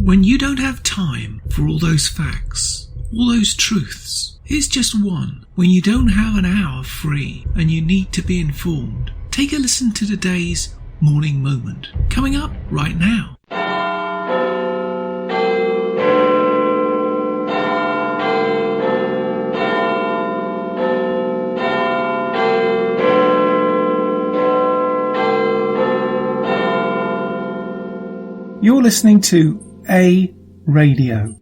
When you don't have time for all those facts, all those truths, here's just one. When you don't have an hour free and you need to be informed, take a listen to today's Morning Moment, coming up right now. You're listening to A Radio.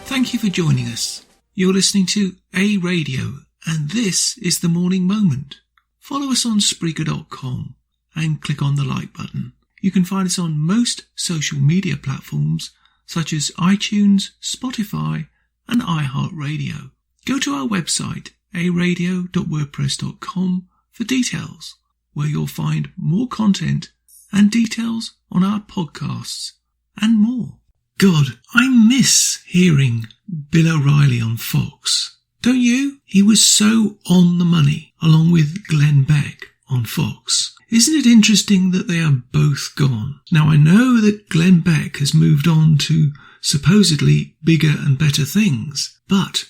Thank you for joining us. You're listening to A Radio, and this is the Morning Moment. Follow us on Spreaker.com and click on the like button. You can find us on most social media platforms such as iTunes, Spotify, and iHeartRadio. Go to our website, aradio.wordpress.com, for details, where you'll find more content and details on our podcasts and more. God, I miss hearing Bill O'Reilly on Fox. Don't you? He was so on the money, along with Glenn Beck on Fox. Isn't it interesting that they are both gone? Now, I know that Glenn Beck has moved on to supposedly bigger and better things, but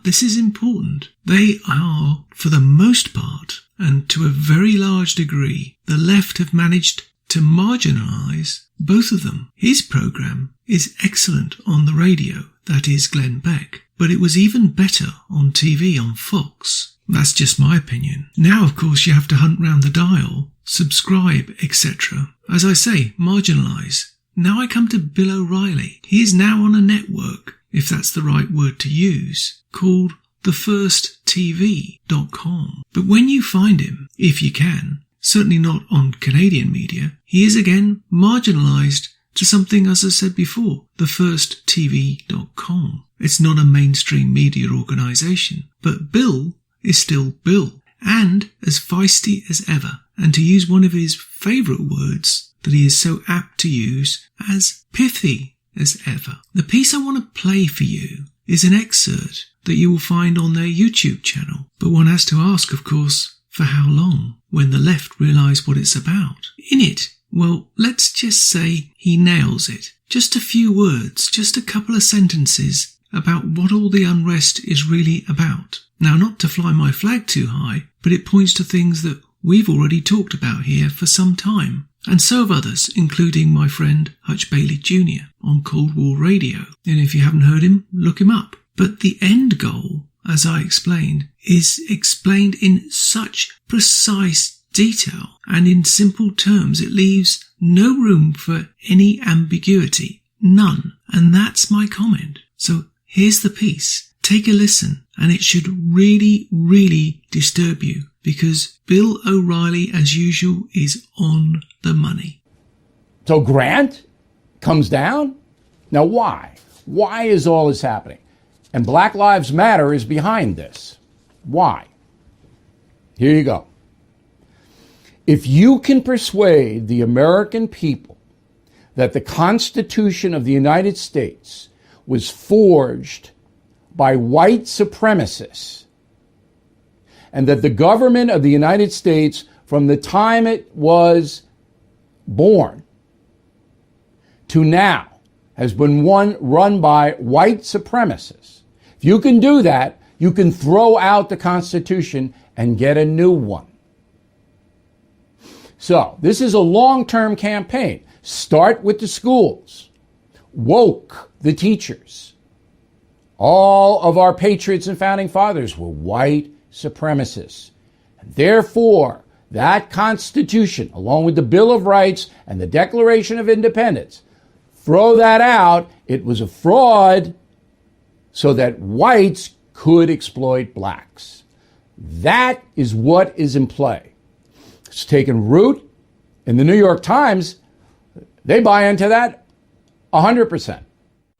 this is important. They are, for the most part, and to a very large degree, the left have managed to marginalise both of them. His programme is excellent on the radio, that is Glenn Beck, but it was even better on TV on Fox. That's just my opinion. Now, of course, you have to hunt round the dial, subscribe, etc. As I say, marginalise. Now I come to Bill O'Reilly. He is now on a network, if that's the right word to use, called thefirsttv.com. But when you find him, if you can, certainly not on Canadian media, he is again marginalised to something, as I said before, thefirsttv.com. It's not a mainstream media organisation, but Bill is still Bill, and as feisty as ever, and to use one of his favourite words that he is so apt to use, as pithy as ever. The piece I want to play for you is an excerpt that you will find on their YouTube channel, but one has to ask, of course, for how long, when the left realise what it's about. In it, well, let's just say he nails it. Just a few words, just a couple of sentences about what all the unrest is really about. Now, not to fly my flag too high, but it points to things that we've already talked about here for some time, and so have others, including my friend Hutch Bailey Jr. on Cold War Radio. And if you haven't heard him, look him up. But the end goal, as I explained, is explained in such precise detail, and in simple terms it leaves no room for any ambiguity. None. And that's my comment. So here's the piece. Take a listen, and it should really, really disturb you, because Bill O'Reilly, as usual, is on the money. So Grant comes down? Now why? Why is all this happening? And Black Lives Matter is behind this. Why? Here you go. If you can persuade the American people that the Constitution of the United States was forged by white supremacists, and that the government of the United States, from the time it was born to now, has been run by white supremacists. If you can do that, you can throw out the Constitution and get a new one. So this is a long-term campaign. Start with the schools. Woke the teachers. All of our patriots and founding fathers were white supremacists. Therefore, that Constitution, along with the Bill of Rights and the Declaration of Independence, throw that out, it was a fraud so that whites could exploit blacks. That is what is in play. It's taken root in the New York Times. They buy into that 100%.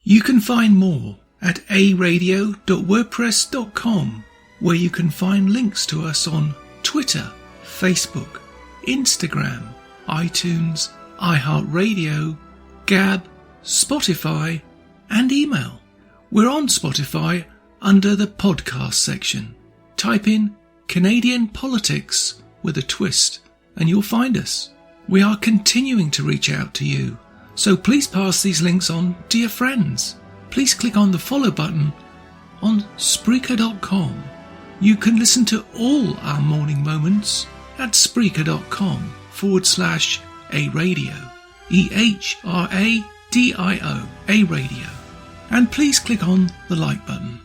You can find more at aradio.wordpress.com, where you can find links to us on Twitter, Facebook, Instagram, iTunes, iHeartRadio, Gab, Spotify, and email. We're on Spotify under the podcast section. Type in Canadian Politics with a twist and you'll find us. We are continuing to reach out to you, so please pass these links on to your friends. Please click on the follow button on Spreaker.com. You can listen to all our morning moments at Spreaker.com/A-Radio, EHRADIO, A-Radio. And please click on the like button.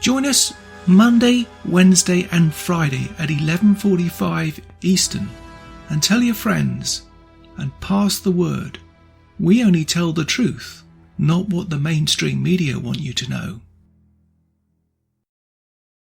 Join us Monday, Wednesday and Friday at 11:45 Eastern, and tell your friends and pass the word. We only tell the truth, not what the mainstream media want you to know.